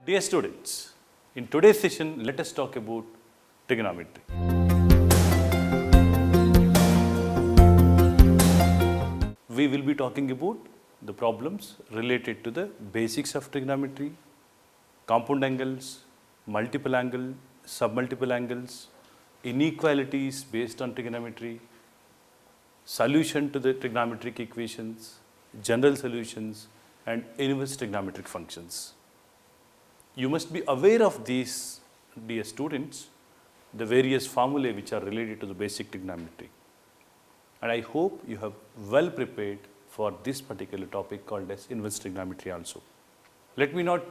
Dear students, in today's session, let us talk about trigonometry. We will be talking about the problems related to the basics of trigonometry, compound angles, multiple angle, submultiple angles, inequalities based on trigonometry, solution to the trigonometric equations, general solutions, and inverse trigonometric functions. You must be aware of these, dear students, the various formulae which are related to the basic trigonometry. And I hope you have well prepared for this particular topic called as inverse trigonometry also. Let me not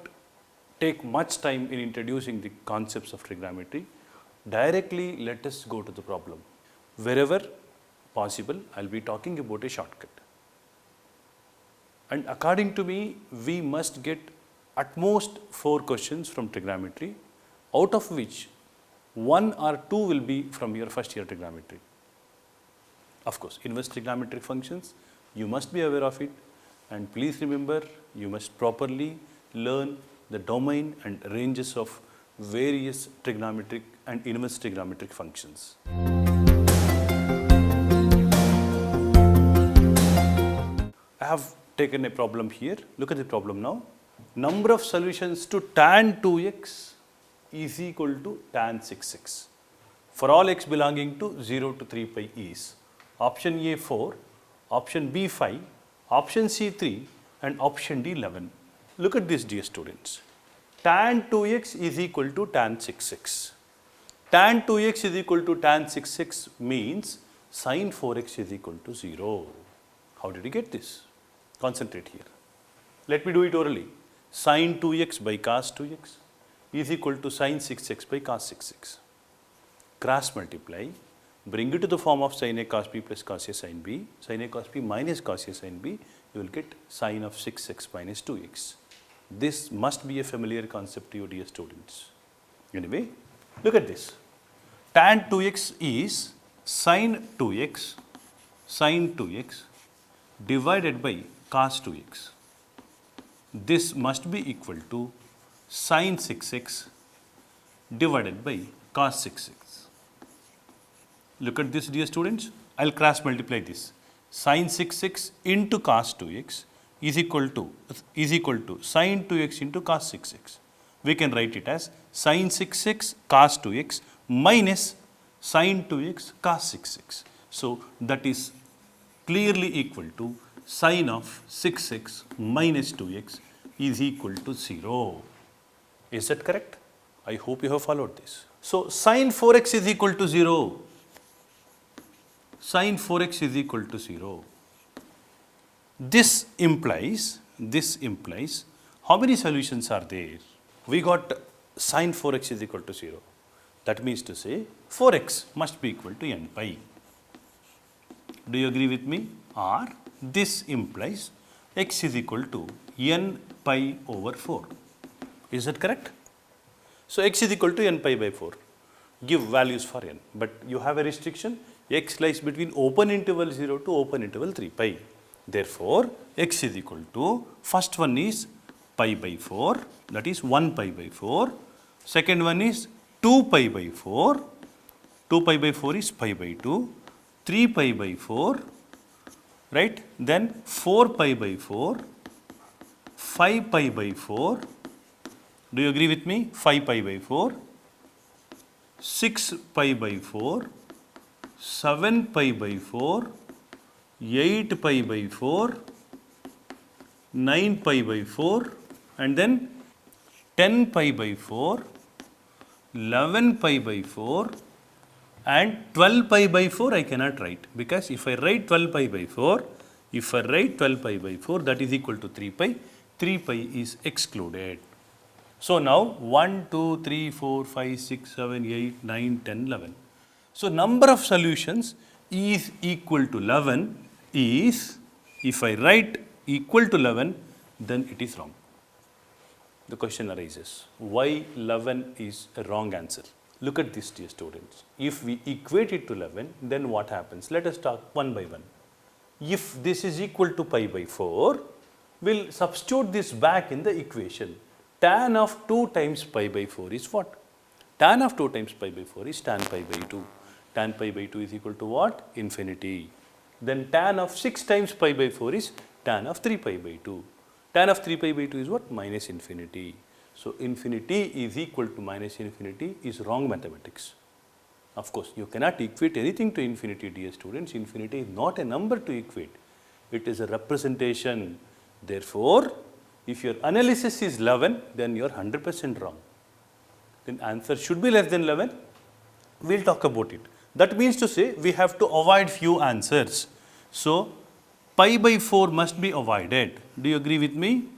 take much time in introducing the concepts of trigonometry. Directly let us go to the problem. Wherever possible, I will be talking about a shortcut. And according to me, we must get at most 4 questions from trigonometry, out of which 1 or 2 will be from your first year trigonometry. Of course, inverse trigonometric functions, you must be aware of it, and please remember, you must properly learn the domain and ranges of various trigonometric and inverse trigonometric functions. I have taken a problem here. Look at the problem now. Number of solutions to tan 2x is equal to tan 6x for all x belonging to 0 to 3 pi is option A 4, option B 5, option C 3 and option D 11. Look at this, dear students. Tan 2x is equal to tan 6x. Tan 2x is equal to tan 6x means sin 4x is equal to 0. How did you get this? Concentrate here. Let me do it orally. Sin 2x by cos 2x is equal to sin 6x by cos 6x. Cross multiply, bring it to the form of sin A cos B plus cos A sin B, sin A cos B minus cos A sin B, you will get sin of 6x minus 2x. This must be a familiar concept to you, dear students. Anyway, look at this. Tan 2x is sin 2x divided by cos 2x. This must be equal to sin 6x divided by cos 6x. Look at this, dear students. I will cross multiply this. Sin 6x into cos 2x is equal to sin 2x into cos 6x. We can write it as sin 6x cos 2x minus sin 2x cos 6x. So that is clearly equal to sin of 6x minus 2x is equal to 0. Is that correct? I hope you have followed this. So sin 4x is equal to 0. Sin 4x is equal to 0. This implies how many solutions are there? We got sin 4x is equal to 0. That means to say 4x must be equal to n pi. Do you agree with me? Or this implies x is equal to n pi over 4. Is that correct? So x is equal to n pi by 4. Give values for n. But you have a restriction. X lies between open interval 0 to open interval 3 pi. Therefore, x is equal to, first one is pi by 4, that is 1 pi by 4. Second one is 2 pi by 4. 2 pi by 4 is pi by 2. 3 pi by 4. Right? Then 4 pi by 4. 5 pi by 4. Do you agree with me? 5 pi by 4. 6 pi by 4. 7 pi by 4. 8 pi by 4. 9 pi by 4. And then 10 pi by 4. 11 pi by 4. And 12 pi by 4 I cannot write, because if I write 12 pi by 4, that is equal to 3 pi. 3 pi is excluded. So now 1, 2, 3, 4, 5, 6, 7, 8, 9, 10, 11. So number of solutions is equal to 11 is, if I write equal to 11, then it is wrong. The question arises, why 11 is a wrong answer? Look at this, dear students. If we equate it to 11, then what happens? Let us talk one by one. If this is equal to pi by 4, we'll substitute this back in the equation. tan of 2 times pi by 4 is what? Tan of 2 times pi by 4 is tan pi by 2. Tan pi by 2 is equal to what? Infinity. Then tan of 6 times pi by 4 is tan of 3 pi by 2. Tan of 3 pi by 2 is what? Minus infinity. So, infinity is equal to minus infinity is wrong mathematics. Of course, you cannot equate anything to infinity, dear students. Infinity is not a number to equate. It is a representation. Therefore, if your analysis is 11, then you are 100% wrong. Then answer should be less than 11. We will talk about it. That means to say we have to avoid few answers. So, pi by 4 must be avoided. Do you agree with me?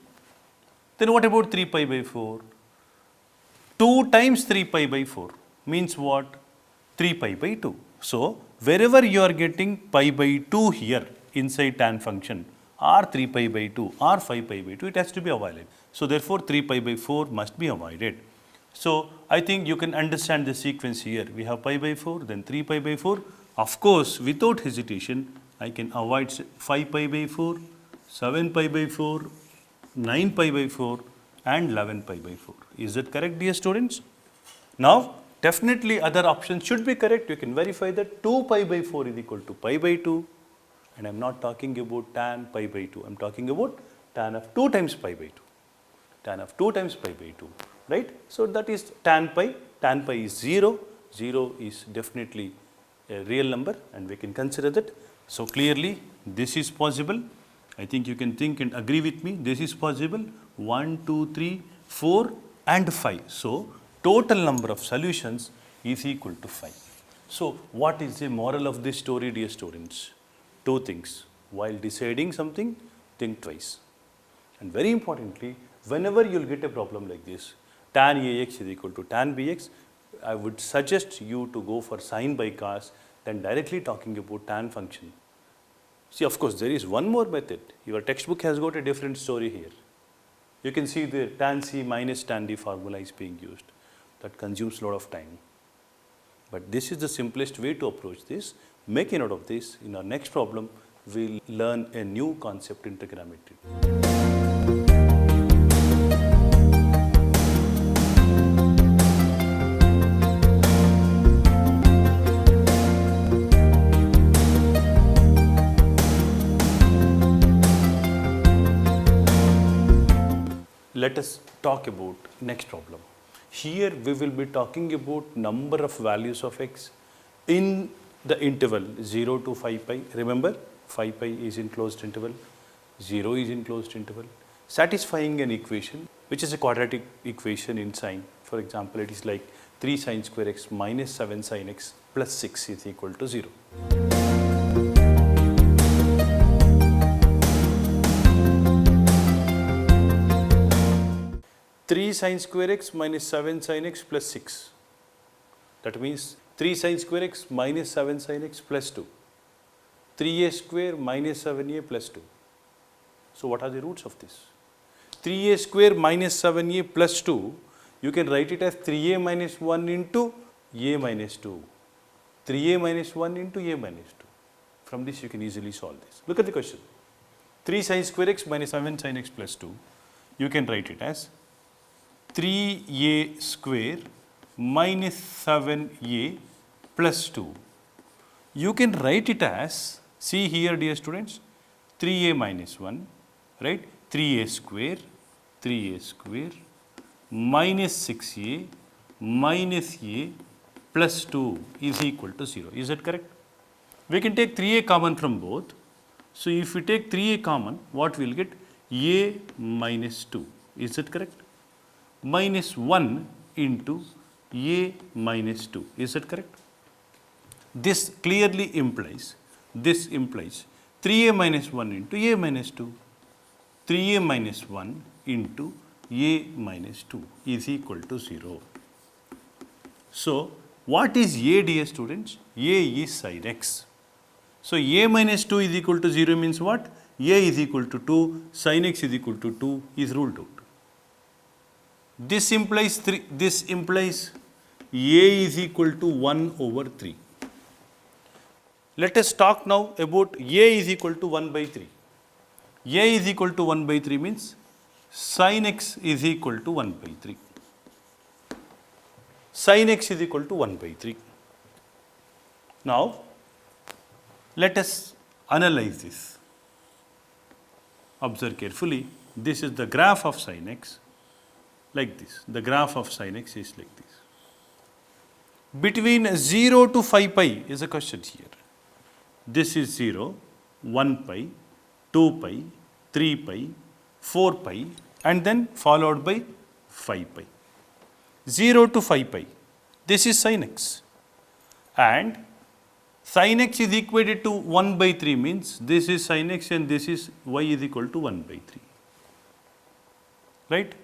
Then what about 3 pi by 4? 2 times 3 pi by 4 means what? 3 pi by 2. So, wherever you are getting pi by 2 here inside tan function or 3 pi by 2 or 5 pi by 2, it has to be avoided. So, therefore, 3 pi by 4 must be avoided. So, I think you can understand the sequence here. We have pi by 4, then 3 pi by 4. Of course, without hesitation, I can avoid 5 pi by 4, 7 pi by 4, 9 pi by 4 and 11 pi by 4. Is that correct, dear students? Now, definitely other options should be correct. You can verify that 2 pi by 4 is equal to pi by 2. And I am not talking about tan pi by 2. I am talking about tan of 2 times pi by 2. Tan of 2 times pi by 2. Right? So, that is tan pi. Tan pi is 0. 0 is definitely a real number and we can consider that. So, clearly this is possible. I think you can think and agree with me. This is possible. 1, 2, 3, 4 and 5. So, total number of solutions is equal to 5. So, what is the moral of this story, dear students? 2 things. While deciding something, think twice. And very importantly, whenever you will get a problem like this, tan AX is equal to tan BX, I would suggest you to go for sine by cos than directly talking about tan function. See, of course, there is one more method. Your textbook has got a different story here. You can see the tan C minus tan D formula is being used. That consumes a lot of time. But this is the simplest way to approach this. Make a note of this. In our next problem, we will learn a new concept in trigonometry. Let us talk about next problem. Here we will be talking about number of values of x in the interval 0 to 5 pi. Remember, 5 pi is in closed interval, 0 is in closed interval, satisfying an equation which is a quadratic equation in sine. For example, it is like 3 sine square x minus 7 sine x plus 6 is equal to 0. 3 sine square x minus 7 sine x plus 6. That means 3 sine square x minus 7 sine x plus 2. 3a square minus 7a plus 2. So, what are the roots of this? 3a square minus 7a plus 2, you can write it as 3a minus 1 into a minus 2. 3a minus 1 into a minus 2. From this you can easily solve this. Look at the question. 3 sine square x minus 7 sine x plus 2, you can write it as 3a square minus 7a plus 2. You can write it as, see here dear students, 3a minus 1, right, 3a square minus 6a minus a plus 2 is equal to 0. Is that correct? We can take 3a common from both. So, if we take 3a common, what we will get? A minus 2. Is that correct? Minus 1 into a minus 2. Is that correct? This clearly implies, 3a minus 1 into a minus 2. 3a minus 1 into a minus 2 is equal to 0. So, what is a, dear students? A is sine x. So, a minus 2 is equal to 0 means what? A is equal to 2, sine x is equal to 2 is ruled out. This implies a is equal to 1 over 3. Let us talk now about a is equal to 1 by 3. A is equal to 1 by 3 means sin x is equal to 1 by 3. Sin x is equal to 1 by 3. Now, let us analyze this. Observe carefully. This is the graph of sin x, like this. The graph of sin x is like this. Between 0 to 5 pi is a question here. This is 0, 1 pi, 2 pi, 3 pi, 4 pi, and then followed by 5 pi. 0 to 5 pi. This is sin x. And sin x is equated to 1 by 3 means this is sin x and this is y is equal to 1 by 3. Right?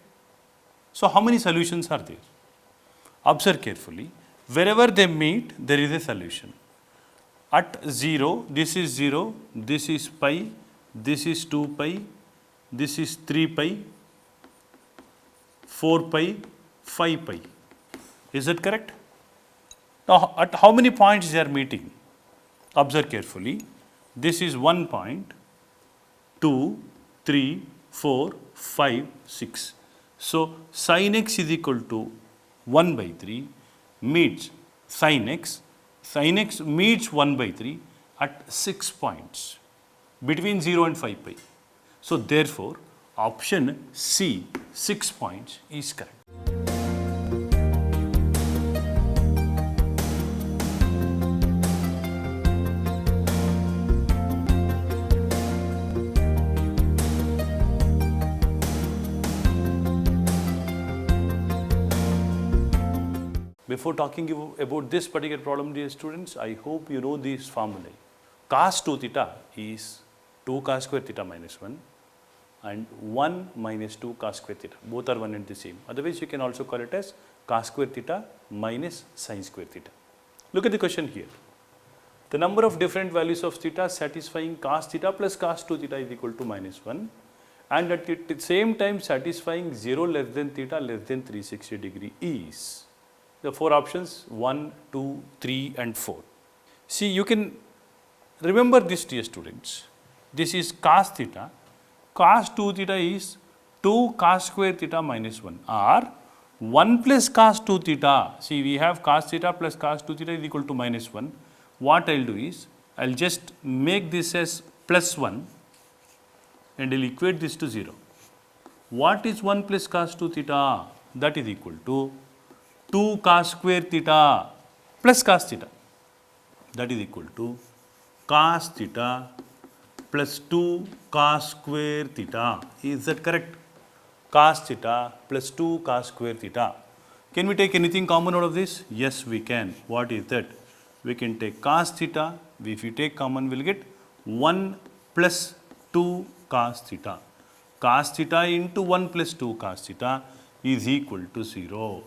So, how many solutions are there? Observe carefully. Wherever they meet, there is a solution. At 0, this is 0, this is pi, this is 2 pi, this is 3 pi, 4 pi, 5 pi. Is that correct? Now, at how many points they are meeting? Observe carefully. This is 1 point, 2, 3, 4, 5, 6. So, sin x is equal to 1 by 3 meets sin x meets 1 by 3 at 6 points between 0 and 5 pi. So, therefore, option C, 6 points is correct. Before talking about this particular problem, dear students, I hope you know this formula. Cos 2 theta is 2 cos square theta minus 1 and 1 minus 2 cos square theta. Both are one and the same. Otherwise, you can also call it as cos square theta minus sin square theta. Look at the question here. The number of different values of theta satisfying cos theta plus cos 2 theta is equal to minus 1 and at the same time satisfying 0 less than theta less than 360 degree is. The 4 options 1, 2, 3 and 4. See, you can remember this, dear students. This is cos theta. Cos 2 theta is 2 cos square theta minus 1 or 1 plus cos 2 theta. See, we have cos theta plus cos 2 theta is equal to minus 1. What I will do is, I will just make this as plus 1 and I will equate this to 0. What is 1 plus cos 2 theta? That is equal to 2 cos square theta plus cos theta, that is equal to cos theta plus 2 cos square theta. Is that correct? Cos theta plus 2 cos square theta. Can we take anything common out of this? Yes, we can. What is that? We can take cos theta. If we take common, we will get 1 plus 2 cos theta. Cos theta into 1 plus 2 cos theta is equal to 0.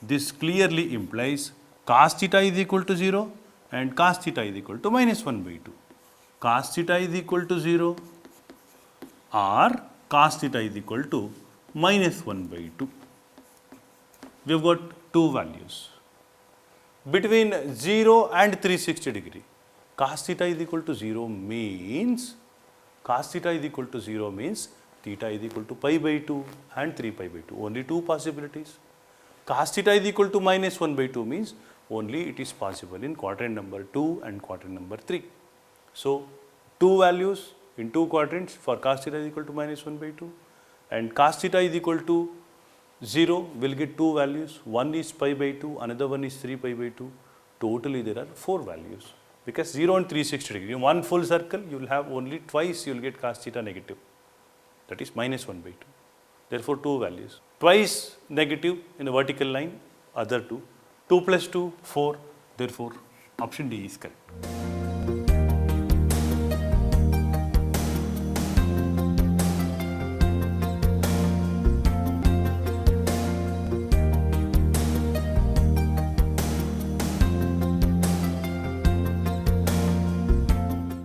This clearly implies cos theta is equal to 0 and cos theta is equal to minus 1 by 2. Cos theta is equal to 0 or cos theta is equal to minus 1 by 2. We have got two values. Between 0 and 360 degree, cos theta is equal to 0 means, theta is equal to pi by 2 and 3 pi by 2. Only two possibilities. Cos theta is equal to minus 1 by 2 means only it is possible in quadrant number 2 and quadrant number 3. So, two values in two quadrants for cos theta is equal to minus 1 by 2 and cos theta is equal to 0 will get two values. One is pi by 2, another one is 3 pi by 2. Totally there are 4 values because 0 and 360 degree. In one full circle you will have only twice you will get cos theta negative, that is minus 1 by 2. Therefore, two values. Twice negative in a vertical line, other two. 2 plus 2, 4. Therefore, option D is correct.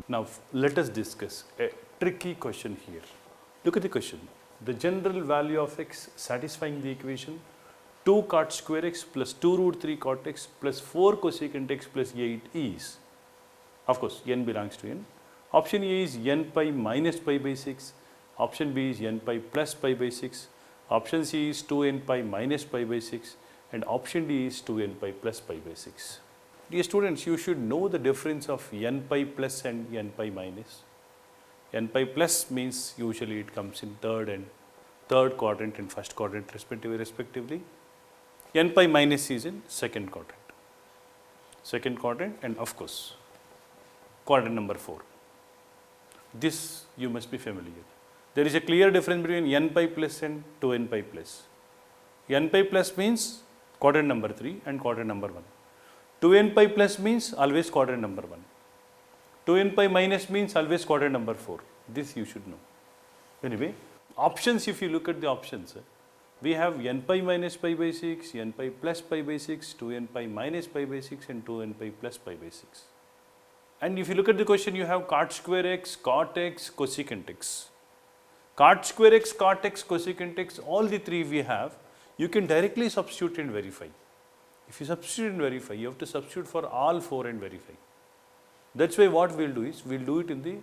Now, let us discuss a tricky question here. Look at the question. The general value of x satisfying the equation 2 cot square x plus 2 root 3 cot x plus 4 cosecant x plus 8 is, of course, n belongs to n. Option A is n pi minus pi by 6, Option B is n pi plus pi by 6. Option C is 2n pi minus pi by 6. And option D is 2n pi plus pi by 6. Dear students, you should know the difference of n pi plus and n pi minus. N pi plus means usually it comes in third quadrant and first quadrant respectively. N pi minus is in second quadrant. Second quadrant and of course quadrant number 4. This you must be familiar. There is a clear difference between n pi plus and 2n pi plus. N pi plus means quadrant number 3 and quadrant number 1. 2n pi plus means always quadrant number 1. 2n pi minus means always quadrant number 4. This you should know. Anyway, options, if you look at the options, we have n pi minus pi by 6, n pi plus pi by 6, 2n pi minus pi by 6 and 2n pi plus pi by 6. And if you look at the question, you have cot square x, cot x, cosecant x. Cot square x, cot x, cosecant x, all the three we have, you can directly substitute and verify. If you substitute and verify, you have to substitute for all 4 and verify. That's why what we will do is, we will do it in the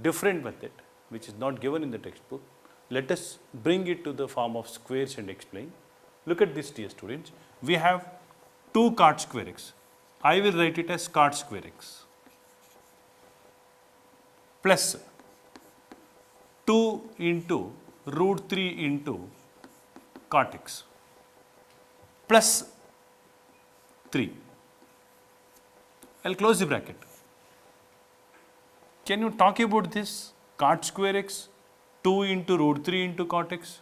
different method, which is not given in the textbook. Let us bring it to the form of squares and explain. Look at this, dear students. We have 2 cot square x. I will write it as cot square x plus 2 into root 3 into cot x plus 3. I'll close the bracket. Can you talk about this cot square x 2 into root 3 into cot x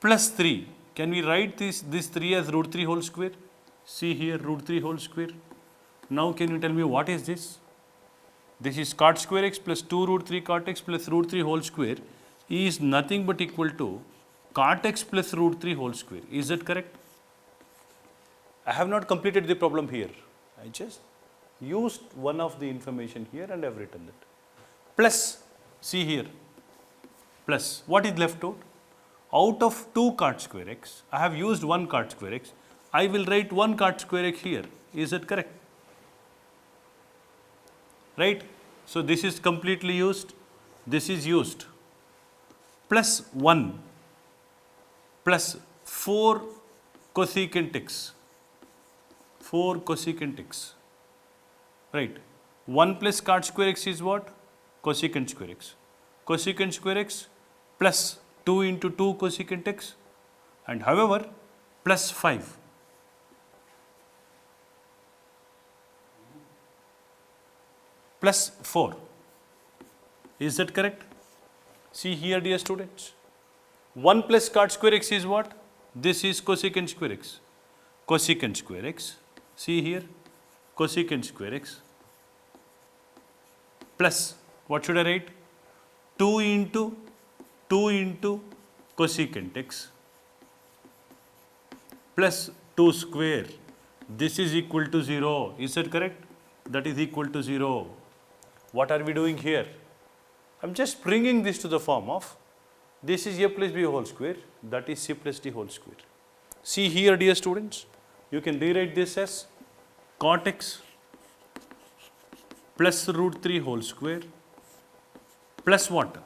plus 3? Can we write this 3 as root 3 whole square? See here, root 3 whole square. Now can you tell me what is this? This is cot square x plus 2 root 3 cot x plus root 3 whole square is nothing but equal to cot x plus root 3 whole square. Is that correct? I have not completed the problem here. I just used one of the information here and I have written that. Plus, see here, plus, what is left out? Out of 2 cot square x, I have used 1 cot square x. I will write 1 cot square x here. Is that correct? Right? So this is completely used. This is used. Plus 1 plus 4 cosecant x. 4 cosecant x. Right? 1 plus cot square x is what? Cosecant square x. Cosecant square x plus 2 into 2 cosecant x, and however plus 5. Plus 4. Is that correct? See here, dear students. 1 plus cot square x is what? This is cosecant square x. Cosecant square x. See here, cosecant square x plus, what should I write? 2 into cosecant x plus 2 square. This is equal to 0. Is that correct? That is equal to 0. What are we doing here? I am just bringing this to the form of, this is a plus b whole square, that is c plus d whole square. See here, dear students, you can rewrite this as cot x plus root 3 whole square plus what?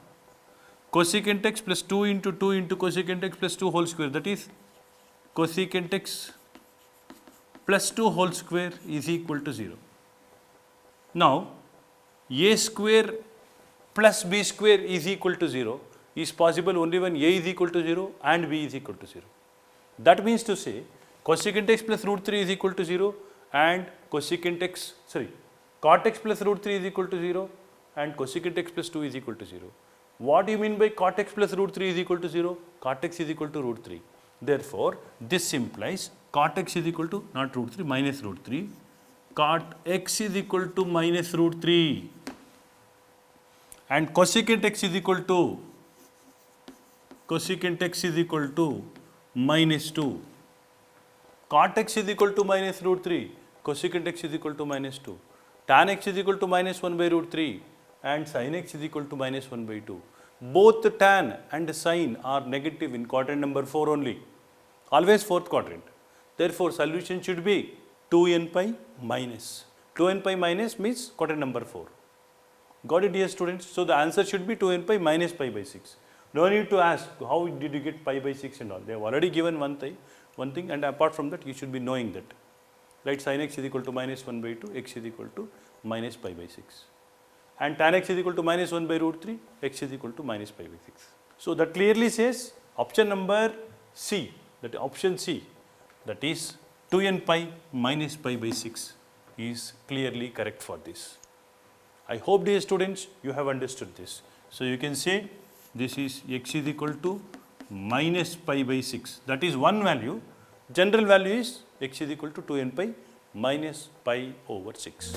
Cosecant x plus 2 into cosecant x plus 2 whole square, that is cosecant x plus 2 whole square is equal to 0. Now, a square plus b square is equal to 0 is possible only when a is equal to 0 and b is equal to 0. That means to say cosecant x plus root 3 is equal to 0 and cot x plus root 3 is equal to 0 and cosecant x plus 2 is equal to 0. What do you mean by cot x plus root 3 is equal to 0? Cot x is equal to root 3. Therefore, this implies cot x is equal to, not root 3, minus root 3. Cot x is equal to minus root 3 and cosecant x is equal to minus 2. Cot x is equal to minus root 3, cosecant x is equal to minus 2. Tan x is equal to minus 1 by root 3 and sin x is equal to minus 1 by 2. Both the tan and the sin are negative in quadrant number 4 only, always fourth quadrant. Therefore, solution should be 2n pi minus. 2n pi minus means quadrant number 4. Got it, dear students? So the answer should be 2n pi minus pi by 6. No need to ask how did you get pi by 6 and all. They have already given one thing, and apart from that you should be knowing that. Right, sin x is equal to minus 1 by 2, x is equal to minus pi by 6. And tan x is equal to minus 1 by root 3, x is equal to minus pi by 6. So that clearly says option number C, that option C, that is 2n pi minus pi by 6 is clearly correct for this. I hope, dear students, you have understood this. So you can say this is x is equal to minus pi by 6. That is one value. General value is x is equal to 2n pi minus pi over 6.